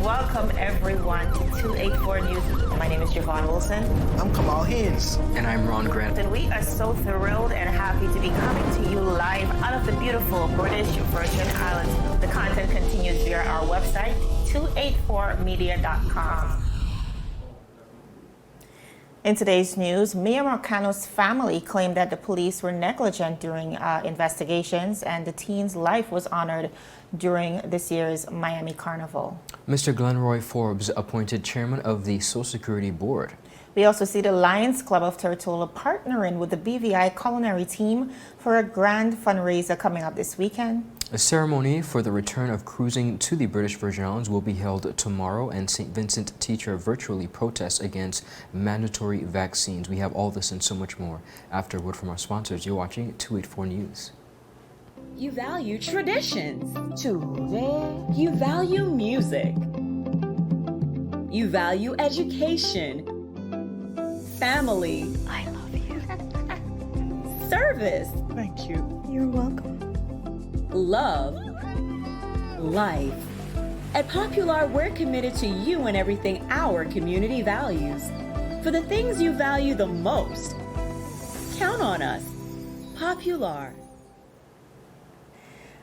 welcome everyone to 284 News. My name is Javon Wilson. I'm Kamal Haynes. And I'm Ron Grant. And we are so thrilled and happy to be coming to you live out of the beautiful British Virgin Islands. The content continues via our website, 284media.com. In today's news, Miya Marcano's family claimed that the police were negligent during investigations and the teen's life was honored during this year's Miami Carnival. Mr. Glenroy Forbes appointed chairman of the Social Security Board. We also see the Lions Club of Tortola partnering with the BVI Culinary team for a grand fundraiser coming up this weekend. A ceremony for the return of cruising to the British Virgin Islands will be held tomorrow, and St. Vincent Teacher virtually protests against mandatory vaccines. We have all this and so much more after a word from our sponsors. You're watching 284 News. You value traditions. You value music. You value education. Family. I love you. Service. Thank you. You're welcome. Love. Life. At Popular, we're committed to you and everything our community values. For the things you value the most, count on us. Popular.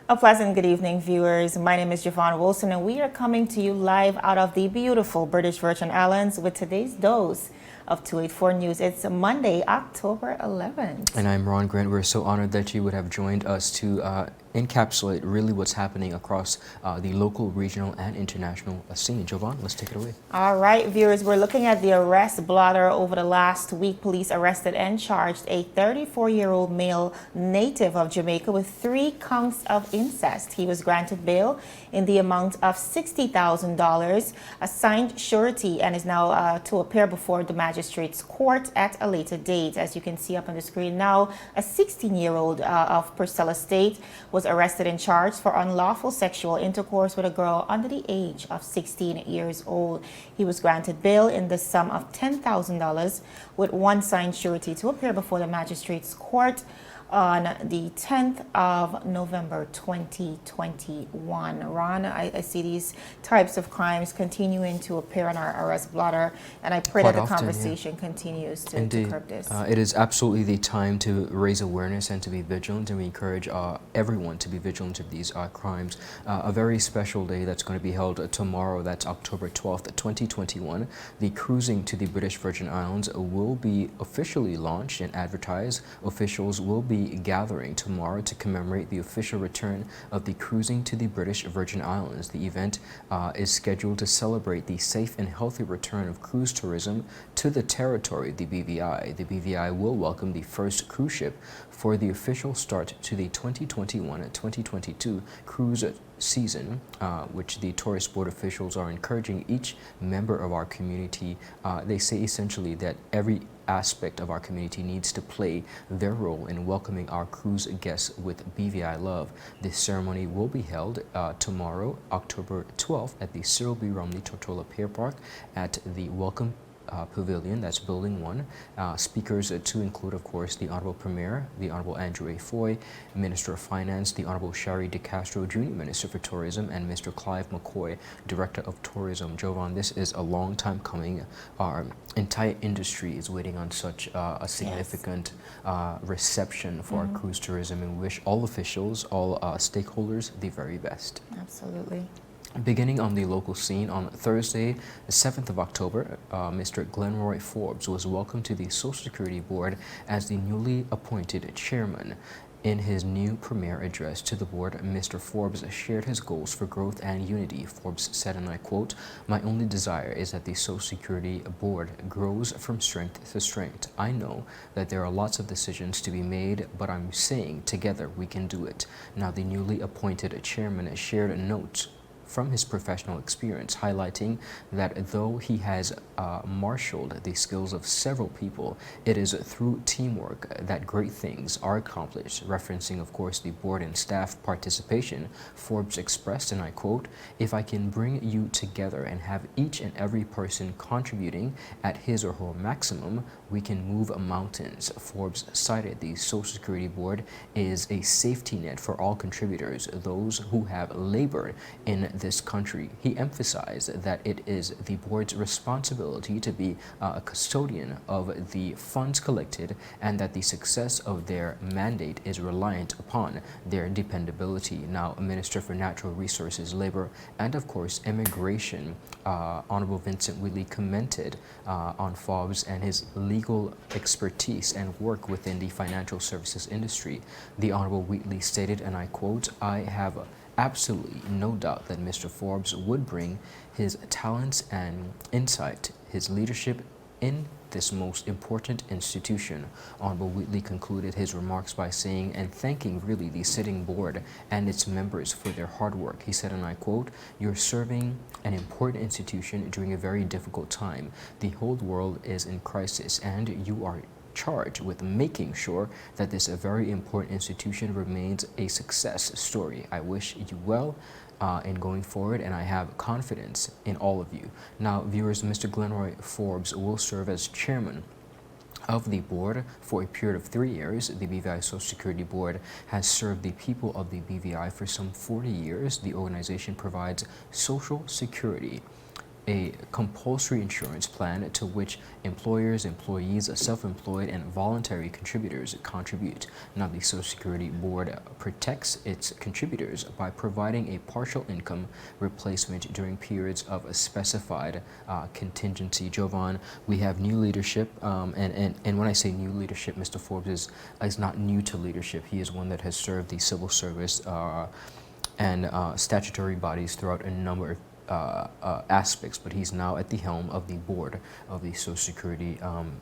A pleasant good evening, viewers. My name is Javon Wilson, and we are coming to you live out of the beautiful British Virgin Islands with today's dose of 284 News. It's Monday, October 11th. And I'm Ron Grant. We're so honored that you would have joined us to encapsulate really what's happening across the local, regional, and international scene. Jovan, let's take it away. All right, viewers, we're looking at the arrest blotter. Over the last week, police arrested and charged a 34-year-old male native of Jamaica with 3 counts of incest. He was granted bail in the amount of $60,000, assigned surety, and is now to appear before the magistrate's court at a later date. As you can see up on the screen now, a 16-year-old of Purcell Estate was arrested and charged for unlawful sexual intercourse with a girl under the age of 16 years old. He was granted bail in the sum of $10,000 with 1 signed surety to appear before the magistrate's court on the 10th of November 2021. Ron, I see these types of crimes continuing to appear on our arrest blotter, and I pray Quite that the often, conversation continues to curb this. It is absolutely the time to raise awareness and to be vigilant, and we encourage everyone to be vigilant of these crimes. A very special day that's going to be held tomorrow, that's October 12th, 2021. The cruising to the British Virgin Islands will be officially launched and advertised. Officials will be gathering tomorrow to commemorate the official return of the cruising to the British Virgin Islands. The event is scheduled to celebrate the safe and healthy return of cruise tourism to the territory of the BVI. The BVI will welcome the first cruise ship for the official start to the 2021-2022 cruise season, which the tourist board officials are encouraging each member of our community. They say essentially that every aspect of our community needs to play their role in welcoming our cruise guests with BVI love. This ceremony will be held tomorrow, October 12th, at the Cyril B. Romney Tortola Pier Park at the Welcome Pavilion, that's Building 1. Speakers to include, of course, the Honorable Premier, the Honorable Andrew A. Foy, Minister of Finance, the Honorable Shari DeCastro, Jr., Minister for Tourism, and Mr. Clive McCoy, Director of Tourism. Jovan, this is a long time coming. Our entire industry is waiting on such a significant reception for our cruise tourism, and we wish all officials, all stakeholders the very best. Absolutely. Beginning on the local scene, on Thursday, the 7th of October, Mr. Glenroy Forbes was welcomed to the Social Security Board as the newly appointed chairman. In his new premier address to the board, Mr. Forbes shared his goals for growth and unity. Forbes said, and I quote, "My only desire is that the Social Security Board grows from strength to strength. I know that there are lots of decisions to be made, but I'm saying together we can do it." Now, the newly appointed chairman shared notes from his professional experience, highlighting that though he has marshaled the skills of several people, it is through teamwork that great things are accomplished. Referencing, of course, the board and staff participation, Forbes expressed, and I quote, "If I can bring you together and have each and every person contributing at his or her maximum, we can move mountains." Forbes cited the Social Security Board is a safety net for all contributors, those who have labored in this country. He emphasized that it is the board's responsibility to be a custodian of the funds collected and that the success of their mandate is reliant upon their dependability. Now, Minister for Natural Resources, Labor, and of course Immigration, Honorable Vincent Wheatley, commented on Forbes and his legal expertise and work within the financial services industry. The Honorable Wheatley stated, and I quote, "I have absolutely no doubt that Mr. Forbes would bring his talents and insight, his leadership in this most important institution." Honorable Wheatley concluded his remarks by saying and thanking really the sitting board and its members for their hard work. He said, and I quote, "You're serving an important institution during a very difficult time. The whole world is in crisis and you are charged with making sure that this very important institution remains a success story. I wish you well in going forward, and I have confidence in all of you." Now, viewers, Mr. Glenroy Forbes will serve as chairman of the board for a period of 3 years. The BVI Social Security Board has served the people of the BVI for some 40 years. The organization provides Social Security, a compulsory insurance plan to which employers, employees, self-employed, and voluntary contributors contribute. Now, the Social Security Board protects its contributors by providing a partial income replacement during periods of a specified contingency. Jovan, we have new leadership, and when I say new leadership, Mr. Forbes is not new to leadership. He is one that has served the civil service and statutory bodies throughout a number of aspects, but he's now at the helm of the board of the Social Security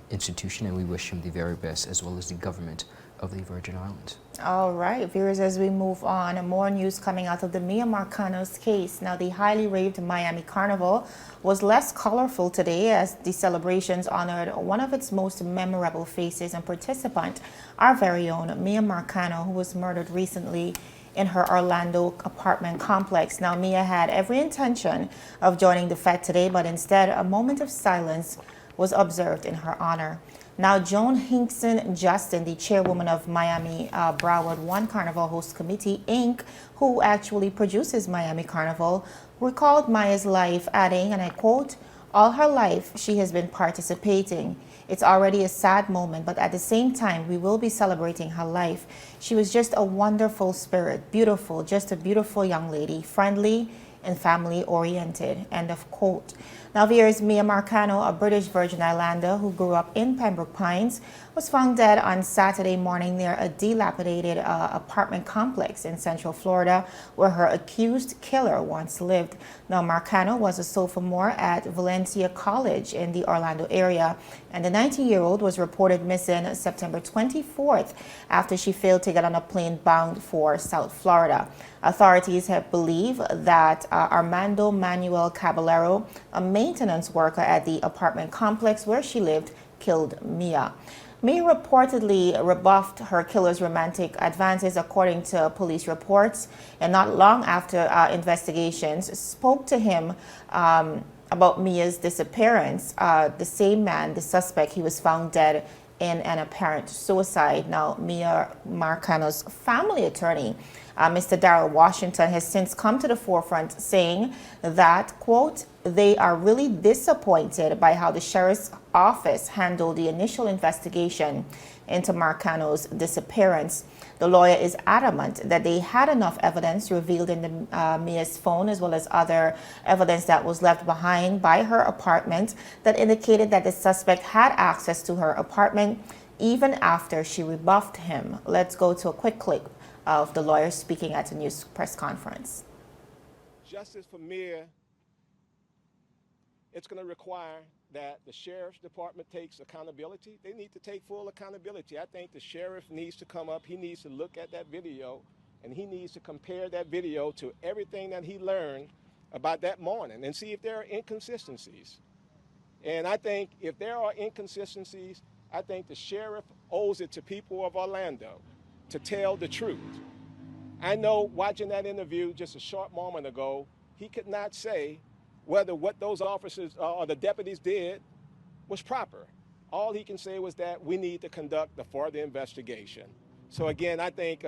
institution, and we wish him the very best, as well as the government of the Virgin Islands. All right, viewers, as we move on, more news coming out of the Miya Marcano's case. Now, the highly raved Miami Carnival was less colorful today as the celebrations honored one of its most memorable faces and participant, our very own Miya Marcano, who was murdered recently in her Orlando apartment complex. Now, Miya had every intention of joining the fete today, but instead a moment of silence was observed in her honor. Now, Joan Hinkson Justin, the chairwoman of Miami Broward One Carnival Host Committee, Inc., who actually produces Miami Carnival, recalled Miya's life, adding, and I quote, "All her life she has been participating. It's already a sad moment, but at the same time, we will be celebrating her life. She was just a wonderful spirit, beautiful, just a beautiful young lady, friendly and family-oriented," end of quote. Now, viewers, Miya Marcano, a British Virgin Islander who grew up in Pembroke Pines, was found dead on Saturday morning near a dilapidated apartment complex in Central Florida, where her accused killer once lived. Now, Marcano was a sophomore at Valencia College in the Orlando area, and the 19-year-old was reported missing September 24th after she failed to get on a plane bound for South Florida. Authorities have believed that Armando Manuel Caballero, a maintenance worker at the apartment complex where she lived, killed Miya. Miya reportedly rebuffed her killer's romantic advances, according to police reports, and not long after investigations spoke to him about Miya's disappearance. The same man, the suspect, he was found dead in an apparent suicide. Now, Miya Marcano's family attorney, Mr. Darrell Washington, has since come to the forefront, saying that, quote, "They are really disappointed by how the sheriff's office handled the initial investigation into Marcano's disappearance. The lawyer is adamant that they had enough evidence revealed in Miya's phone, as well as other evidence that was left behind by her apartment, that indicated that the suspect had access to her apartment even after she rebuffed him." Let's go to a quick clip of the lawyer speaking at a news press conference. Justice for Miya, it's going to require that the sheriff's department takes accountability. They need to take full accountability. I think the sheriff needs to come up, he needs to look at that video, and he needs to compare that video to everything that he learned about that morning and see if there are inconsistencies. And I think if there are inconsistencies, I think the sheriff owes it to people of Orlando to tell the truth. I know watching that interview just a short moment ago, he could not say whether what those officers or the deputies did was proper. All he can say was that we need to conduct the further investigation. So again, I think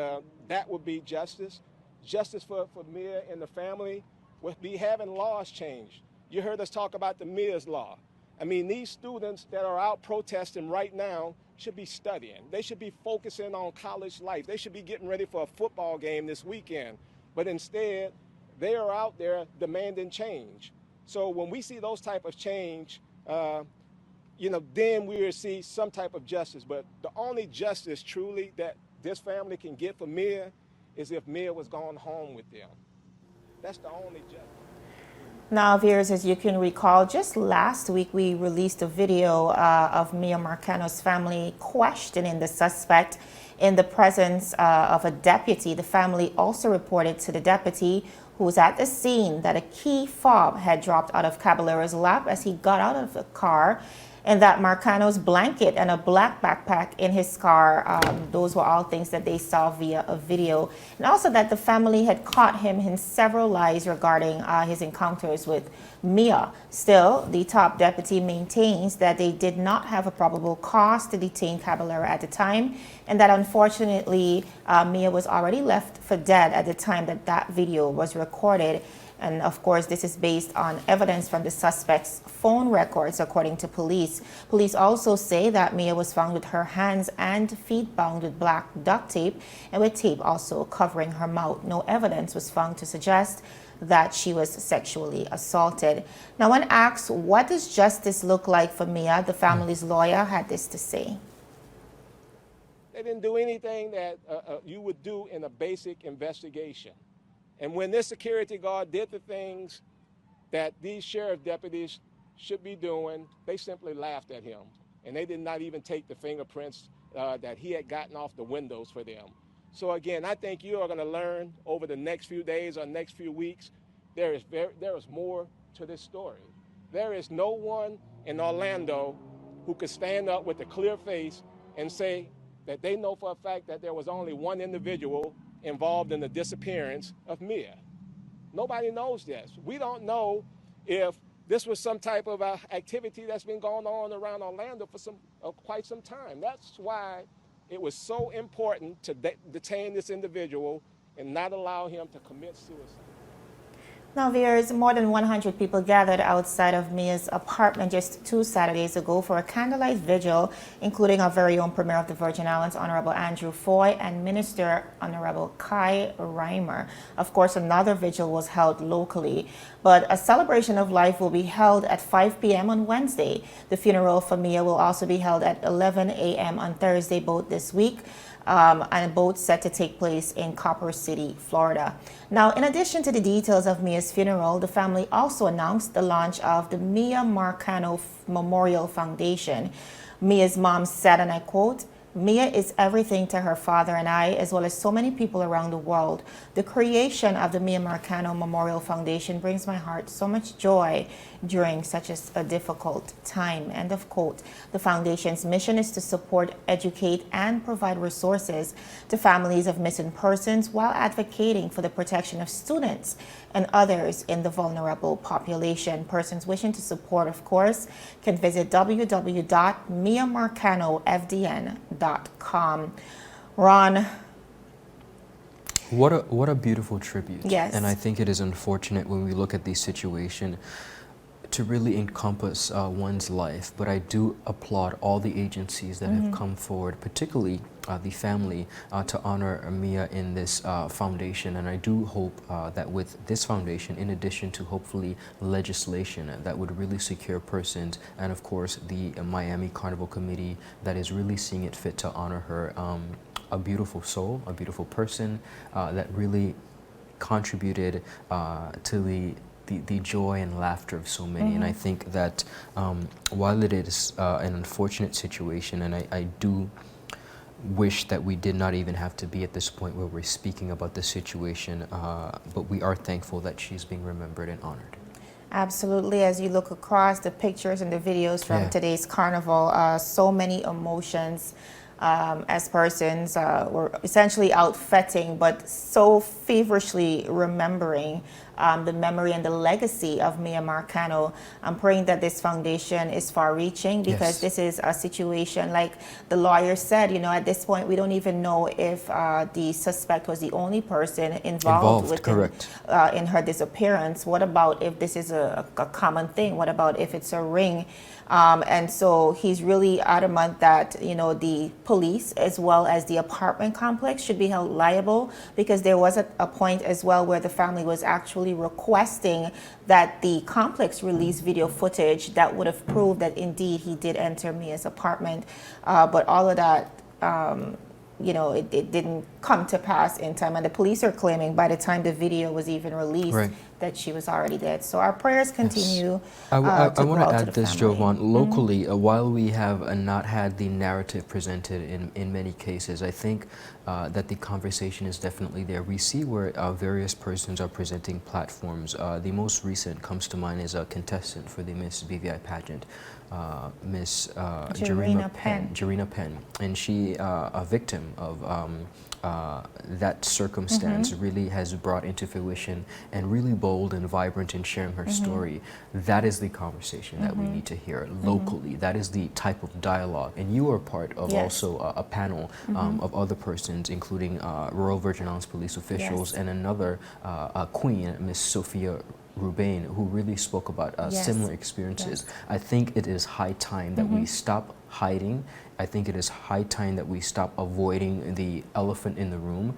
that would be justice. Justice for Miya and the family. We'll be having laws changed. You heard us talk about the Miya's law. I mean, these students that are out protesting right now should be studying. They should be focusing on college life. They should be getting ready for a football game this weekend. But instead, they are out there demanding change. So when we see those type of change, then we will see some type of justice. But the only justice truly that this family can get for Miya is if Miya was gone home with them. That's the only justice. Now, viewers, as you can recall, just last week we released a video of Miya Marcano's family questioning the suspect in the presence of a deputy. The family also reported to the deputy, who was at the scene, that a key fob had dropped out of Caballero's lap as he got out of the car, and that Marcano's blanket and a black backpack in his car, those were all things that they saw via a video. And also that the family had caught him in several lies regarding his encounters with Miya. Still, the top deputy maintains that they did not have a probable cause to detain Caballero at the time, and that unfortunately Miya was already left for dead at the time that that video was recorded. And of course, this is based on evidence from the suspect's phone records, according to police. Police also say that Miya was found with her hands and feet bound with black duct tape and with tape also covering her mouth. No evidence was found to suggest that she was sexually assaulted. Now, when asked what does justice look like for Miya, the family's lawyer had this to say. They didn't do anything that you would do in a basic investigation. And when this security guard did the things that these sheriff deputies should be doing, they simply laughed at him. And they did not even take the fingerprints that he had gotten off the windows for them. So again, I think you are going to learn over the next few days or next few weeks, there is more to this story. There is no one in Orlando who could stand up with a clear face and say that they know for a fact that there was only one individual involved in the disappearance of Miya. Nobody knows this. We don't know if this was some type of activity that's been going on around Orlando for quite some time. That's why it was so important to detain this individual and not allow him to commit suicide. Now, viewers, more than 100 people gathered outside of Miya's apartment just 2 Saturdays ago for a candlelight vigil, including our very own Premier of the Virgin Islands, Honorable Andrew Foy, and Minister Honorable Kai Reimer. Of course, another vigil was held locally, but a celebration of life will be held at 5 p.m. on Wednesday. The funeral for Miya will also be held at 11 a.m. on Thursday, both this week. And both set to take place in Copper City, Florida. Now, in addition to the details of Miya's funeral, the family also announced the launch of the Miya Marcano Memorial Foundation. Miya's mom said, and I quote, "Miya is everything to her father and I, as well as so many people around the world. The creation of the Miya Marcano Memorial Foundation brings my heart so much joy during such a difficult time." End of quote. The foundation's mission is to support, educate, and provide resources to families of missing persons while advocating for the protection of students and others in the vulnerable population. Persons wishing to support, of course, can visit www.miyamarcanofdn.com. Ron. What a beautiful tribute. Yes. And I think it is unfortunate when we look at the situation to really encompass one's life. But I do applaud all the agencies that have come forward, particularly the family, to honor Miya in this foundation. And I do hope that with this foundation, in addition to hopefully legislation that would really secure persons, and of course the Miami Carnival Committee that is really seeing it fit to honor her, a beautiful soul, a beautiful person that really contributed to the joy and laughter of so many. And I think that while it is an unfortunate situation, and I do wish that we did not even have to be at this point where we're speaking about the situation, but we are thankful that she's being remembered and honored. Absolutely. As you look across the pictures and the videos from today's carnival, so many emotions. As persons were essentially out fetting, but so feverishly remembering the memory and the legacy of Miya Marcano. I'm praying that this foundation is far-reaching, because this is a situation, like the lawyer said, at this point we don't even know if the suspect was the only person involved with in her disappearance. What about if this is a common thing? What about if it's a ring? And so he's really adamant that, the police as well as the apartment complex should be held liable, because there was a point as well where the family was actually requesting that the complex release video footage that would have proved that indeed he did enter Mia's apartment. But all of that, it didn't come to pass in time. And the police are claiming by the time the video was even released, that she was already dead. So our prayers continue. I want to add this, Jovan. Locally, while we have not had the narrative presented in many cases, I think that the conversation is definitely there. We see where various persons are presenting platforms. The most recent comes to mind as a contestant for the Miss BVI pageant, Miss Jarina Penn. And she, a victim of that circumstance, really has brought into fruition and really bold and vibrant in sharing her story. That is the conversation that we need to hear locally. That is the type of dialogue. And you are part of also a panel of other persons, including Royal Virgin Islands police officials and another queen, Miss Sophia Rubain, who really spoke about similar experiences. I think it is high time that we stop hiding. I think it is high time that we stop avoiding the elephant in the room.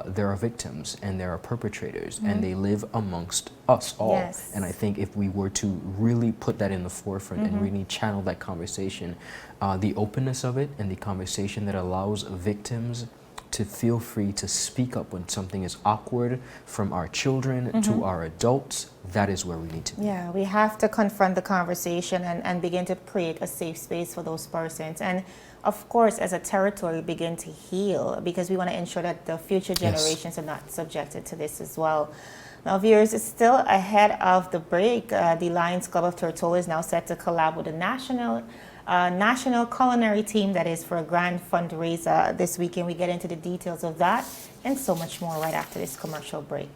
There are victims and there are perpetrators, and they live amongst us all. And I think if we were to really put that in the forefront and really channel that conversation, the openness of it and the conversation that allows victims to feel free to speak up when something is awkward, from our children to our adults, that is where we need to be. Yeah, we have to confront the conversation and begin to create a safe space for those persons. And of course, as a territory, begin to heal, because we want to ensure that the future generations are not subjected to this as well. Now, viewers, it's still ahead of the break. The Lions Club of Tortola is now set to collab with the National Culinary team, that is for a grand fundraiser this weekend. We get into the details of that and so much more right after this commercial break.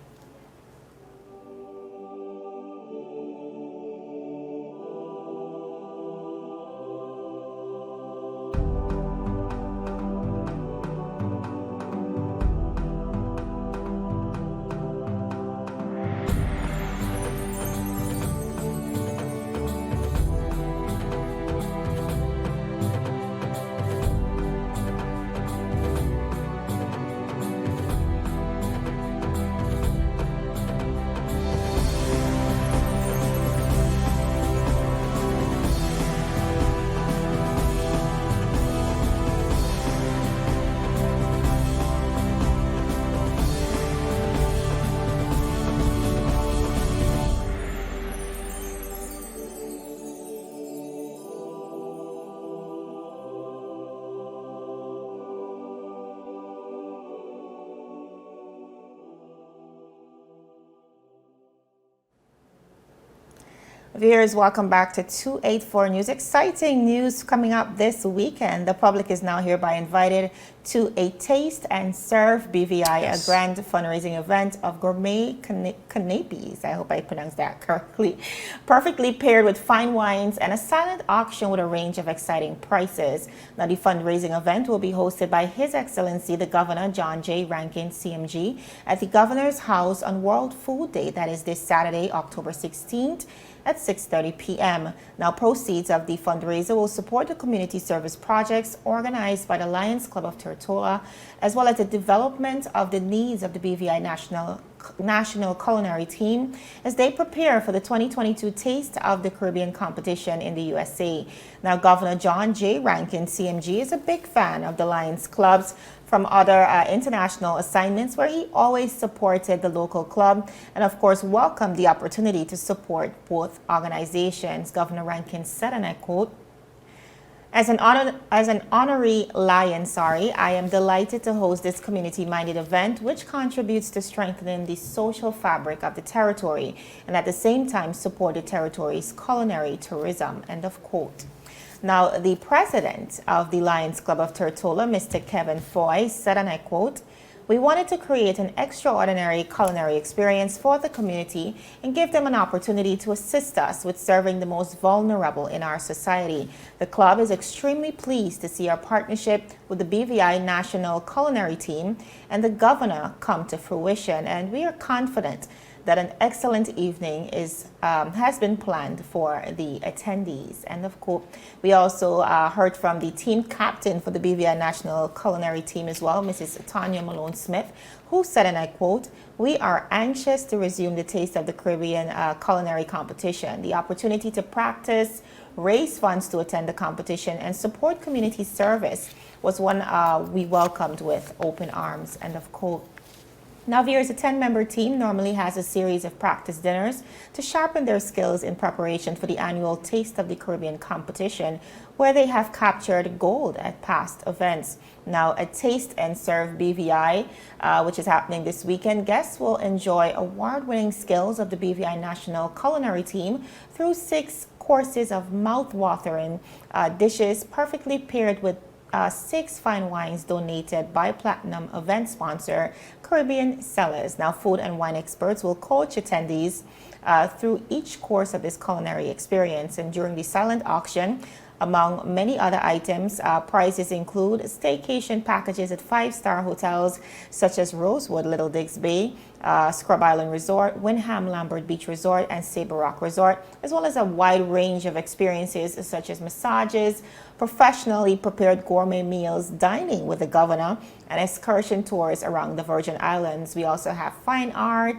Viewers, welcome back to 284 News. Exciting news coming up this weekend. The public is now hereby invited to a Taste and Serve BVI, a grand fundraising event of gourmet canapes. I hope I pronounced that correctly. Perfectly paired with fine wines and a silent auction with a range of exciting prices. Now, the fundraising event will be hosted by His Excellency the Governor John J. Rankin, CMG, at the Governor's House on World Food Day. That is this Saturday, October 16th. At 6:30 p.m. Now, proceeds of the fundraiser will support the community service projects organized by the Lions Club of Tortola, as well as the development of the needs of the BVI National Culinary team as they prepare for the 2022 Taste of the Caribbean competition in the USA. Now, Governor John J. Rankin, CMG, is a big fan of the Lions clubs from other international assignments, where he always supported the local club and, of course, welcomed the opportunity to support both organizations. Governor Rankin said, and I quote, As an honorary Lion, I am delighted to host this community-minded event, which contributes to strengthening the social fabric of the territory and at the same time support the territory's culinary tourism, end of quote. Now, the president of the Lions Club of Tortola, Mr. Kevin Foy, said, and I quote, We wanted to create an extraordinary culinary experience for the community and give them an opportunity to assist us with serving the most vulnerable in our society. The club is extremely pleased to see our partnership with the BVI National Culinary team and the governor come to fruition, and we are confident that an excellent evening has been planned for the attendees. And of course, we also heard from the team captain for the BVI National Culinary team as well, Mrs. Tanya Malone-Smith, who said, and I quote, "We are anxious to resume the Taste of the Caribbean culinary competition. The opportunity to practice, raise funds to attend the competition, and support community service was one we welcomed with open arms," end of quote. Now, viewers, a 10-member team normally has a series of practice dinners to sharpen their skills in preparation for the annual Taste of the Caribbean competition, where they have captured gold at past events. Now, at Taste and Serve BVI, which is happening this weekend, guests will enjoy award-winning skills of the BVI National Culinary team through 6 courses of mouth-watering dishes perfectly paired with 6 fine wines donated by Platinum event sponsor Caribbean Cellars. Now, food and wine experts will coach attendees through each course of this culinary experience. And during the silent auction, among many other items, prizes include staycation packages at 5-star hotels such as Rosewood, Little Digs Bay, Scrub Island Resort, Windham Lambert Beach Resort, and Sabre Rock Resort, as well as a wide range of experiences such as massages, professionally prepared gourmet meals, dining with the governor, and excursion tours around the Virgin Islands. We also have fine art,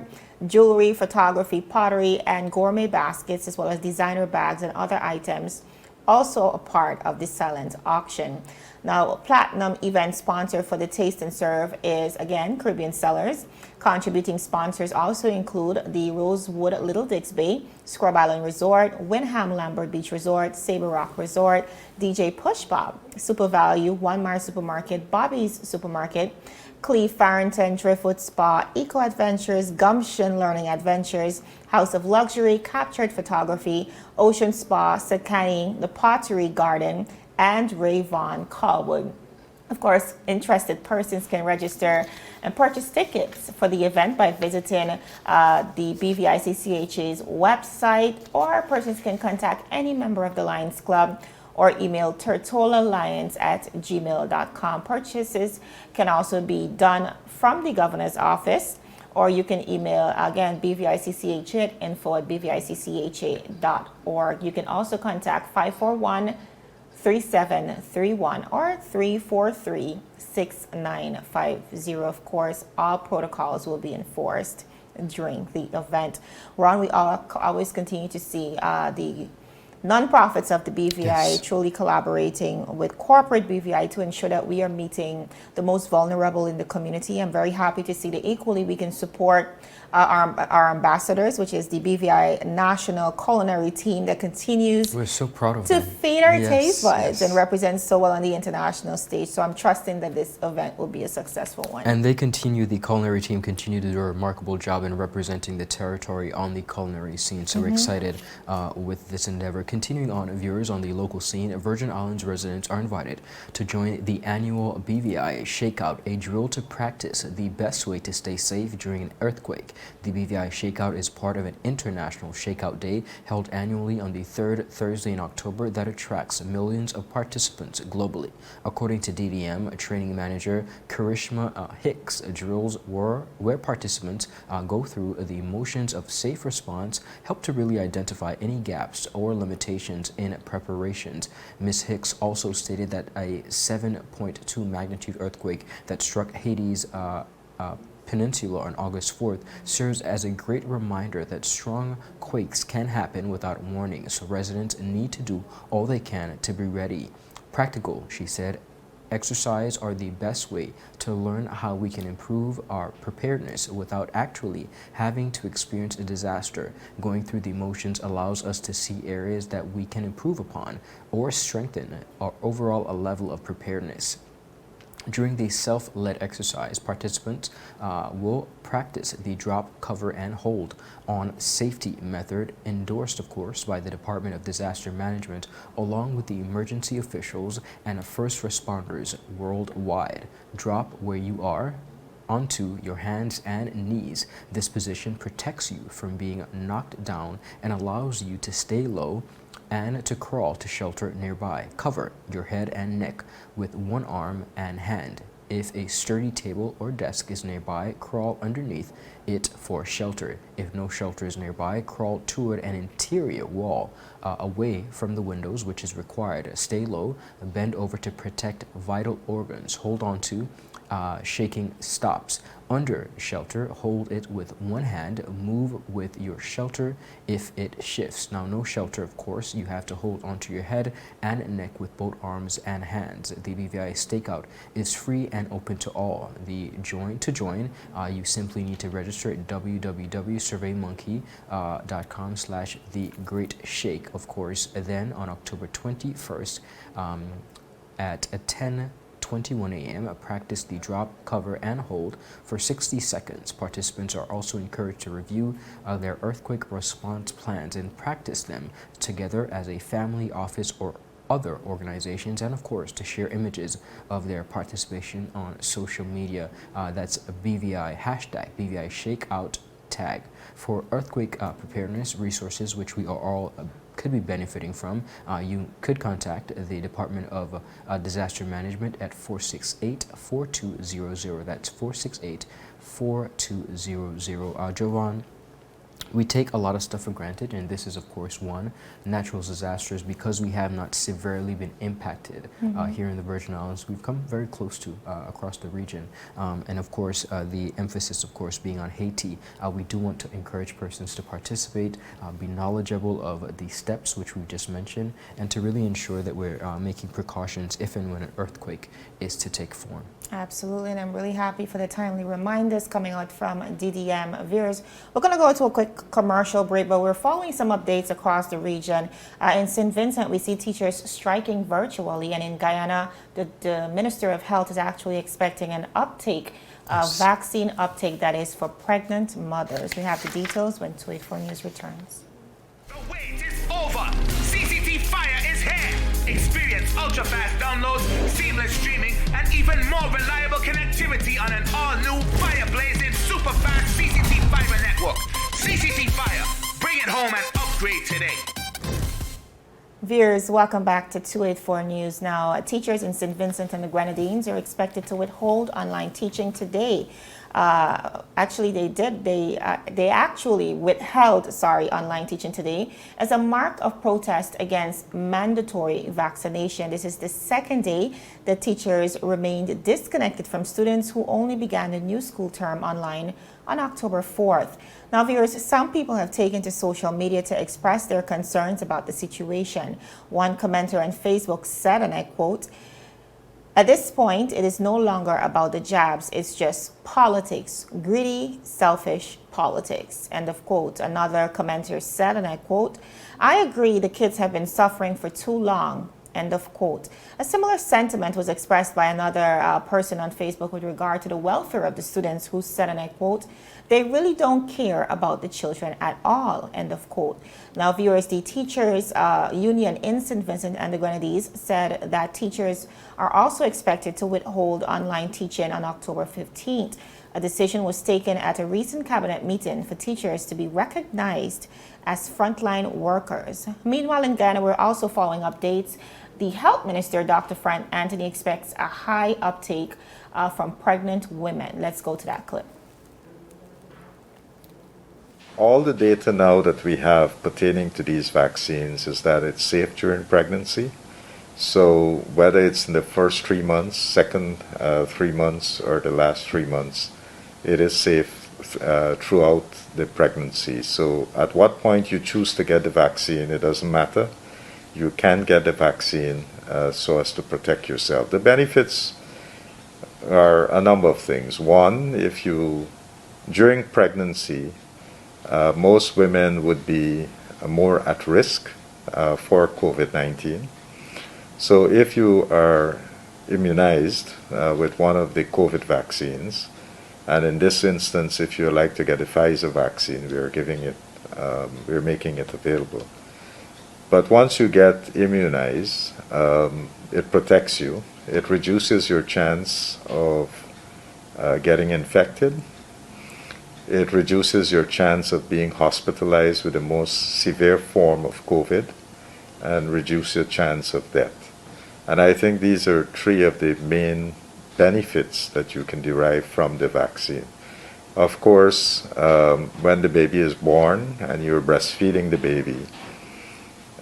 jewelry, photography, pottery, and gourmet baskets, as well as designer bags and other items, also a part of the silent auction. Now, Platinum event sponsor for the Taste and Serve is, again, Caribbean Cellars. Contributing sponsors also include the Rosewood Little Digs Bay, Scrub Island Resort, Windham Lambert Beach Resort, Sabre Rock Resort, DJ Push Bob, Super Value, One Mile Supermarket, Bobby's Supermarket, Cleve Farrington, Driftwood Spa, Eco Adventures, Gumption Learning Adventures, House of Luxury, Captured Photography, Ocean Spa, Sakani, The Pottery Garden, and Ray Von Callwood. Of course, interested persons can register and purchase tickets for the event by visiting the BVICCHA's website, or persons can contact any member of the Lions Club or email tortolalions@gmail.com. Purchases can also be done from the governor's office, or you can email, again, BVICCHA at info@bviccha.org. You can also contact 541-3731 or 343-6950. Of course, all protocols will be enforced during the event. Ron, we always continue to see the nonprofits of the BVI truly collaborating with corporate BVI to ensure that we are meeting the most vulnerable in the community. I'm very happy to see that equally we can support our ambassadors, which is the BVI National Culinary team that continues We're so proud of to them. feed our taste buds Yes. and represent so well on the international stage. So I'm trusting that this event will be a successful one. And the culinary team continue to do a remarkable job in representing the territory on the culinary scene. So we're excited with this endeavor. Continuing on, viewers, on the local scene, Virgin Islands residents are invited to join the annual BVI Shakeout, a drill to practice the best way to stay safe during an earthquake. The BVI Shakeout is part of an international Shakeout Day held annually on the 3rd Thursday in October that attracts millions of participants globally. According to DDM training manager Karishma Hicks, drills where participants go through the motions of safe response help to really identify any gaps or limitations in preparations. Ms. Hicks also stated that a 7.2 magnitude earthquake that struck Haiti's Peninsula on August 4th serves as a great reminder that strong quakes can happen without warning, so residents need to do all they can to be ready. Practical, she said, exercise are the best way to learn how we can improve our preparedness without actually having to experience a disaster. Going through the motions allows us to see areas that we can improve upon or strengthen our overall level of preparedness. During the self-led exercise, participants will practice the drop, cover, and hold on safety method, endorsed, of course, by the Department of Disaster Management, along with the emergency officials and first responders worldwide. Drop where you are, onto your hands and knees. This position protects you from being knocked down and allows you to stay low and to crawl to shelter nearby. Cover your head and neck with one arm and hand. If a sturdy table or desk is nearby, crawl underneath it for shelter. If no shelter is nearby, crawl toward an interior wall away from the windows, which is required. Stay low, bend over to protect vital organs. Hold on to shaking stops. Under shelter, hold it with one hand. Move with your shelter if it shifts. Now, no shelter, of course. You have to hold onto your head and neck with both arms and hands. The BVI stakeout is free and open to all. To join, you simply need to register at www.surveymonkey.com/thegreatshake. Of course, then on October 21st at 10:21 a.m. Practice the drop, cover, and hold for 60 seconds. Participants are also encouraged to review their earthquake response plans and practice them together as a family, office, or other organizations, and of course to share images of their participation on social media. That's BVI #BVI Shakeout tag. For earthquake preparedness resources, which we are all could be benefiting from, you could contact the Department of Disaster Management at 468-4200. That's 468-4200. Jovan, we take a lot of stuff for granted, and this is, of course, one. Natural disasters, because we have not severely been impacted here in the Virgin Islands, we've come very close to across the region. And, of course, the emphasis, of course, being on Haiti. We do want to encourage persons to participate, be knowledgeable of the steps which we just mentioned, and to really ensure that we're making precautions if and when an earthquake is to take form. Absolutely, and I'm really happy for the timely reminders coming out from DDM Viewers. We're going to go to a quick commercial break, but we're following some updates across the region. In St. Vincent, we see teachers striking virtually, and in Guyana, the Minister of Health is actually expecting an uptake, vaccine uptake that is for pregnant mothers. We have the details when 284 News returns. The wait is over. CCT Fire is here. Experience ultra-fast downloads, seamless streaming, and even more reliable connectivity on an all-new fire-blazing super-fast CCT Fiber network. CCT Fire. Bring it home and upgrade today. Viewers, welcome back to 284 News. Now, teachers in St. Vincent and the Grenadines are expected to withhold online teaching today. Actually, they actually withheld, online teaching today as a mark of protest against mandatory vaccination. This is the second day that teachers remained disconnected from students who only began the new school term online on October 4th. Now, viewers, some people have taken to social media to express their concerns about the situation. One commenter on Facebook said, and I quote, "At this point, it is no longer about the jabs. It's just politics, greedy, selfish politics." End of quote. Another commenter said, and I quote, "I agree the kids have been suffering for too long." End of quote. A similar sentiment was expressed by another person on Facebook with regard to the welfare of the students, who said, and I quote, "They really don't care about the children at all." End of quote. Now, viewers, the teachers union in St. Vincent and the Grenadines said that teachers are also expected to withhold online teaching on October 15th. A decision was taken at a recent cabinet meeting for teachers to be recognized as frontline workers. Meanwhile, in Ghana, we're also following updates. The Health Minister, Dr. Frank Anthony, expects a high uptake from pregnant women. Let's go to that clip. All the data now that we have pertaining to these vaccines is that it's safe during pregnancy. So whether it's in the first 3 months, second 3 months, or the last 3 months, it is safe throughout the pregnancy. So at what point you choose to get the vaccine, it doesn't matter. You can get the vaccine so as to protect yourself. The benefits are a number of things. One, during pregnancy, most women would be more at risk for COVID-19. So if you are immunized with one of the COVID vaccines, and in this instance, if you like to get the Pfizer vaccine, we're making it available. But once you get immunized, it protects you. It reduces your chance of getting infected. It reduces your chance of being hospitalized with the most severe form of COVID and reduce your chance of death. And I think these are three of the main benefits that you can derive from the vaccine. Of course, when the baby is born and you're breastfeeding the baby,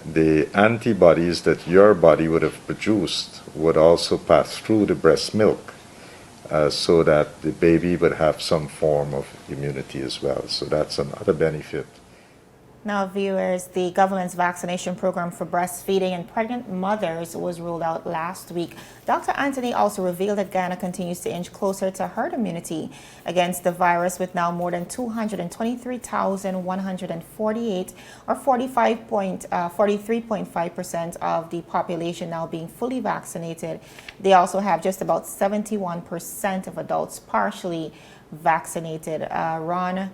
the antibodies that your body would have produced would also pass through the breast milk, so that the baby would have some form of immunity as well. So that's another benefit. Now, viewers, the government's vaccination program for breastfeeding and pregnant mothers was rolled out last week. Dr. Anthony also revealed that Guyana continues to inch closer to herd immunity against the virus, with now more than 223,148, or 43.5% of the population now being fully vaccinated. They also have just about 71% of adults partially vaccinated. Ron,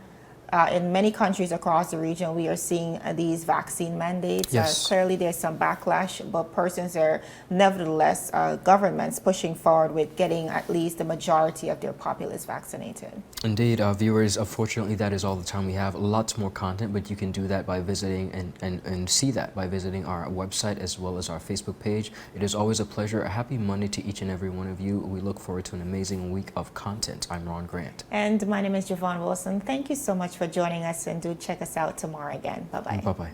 in many countries across the region, we are seeing these vaccine mandates. Yes. Clearly, there's some backlash, but persons are nevertheless, governments pushing forward with getting at least the majority of their populace vaccinated. Indeed, viewers, unfortunately, that is all the time we have. Lots more content, but you can do that by visiting and see that by visiting our website as well as our Facebook page. It is always a pleasure. A happy Monday to each and every one of you. We look forward to an amazing week of content. I'm Ron Grant. And my name is Javon Wilson. Thank you so much for joining us, and do check us out tomorrow again. Bye-bye. Bye-bye.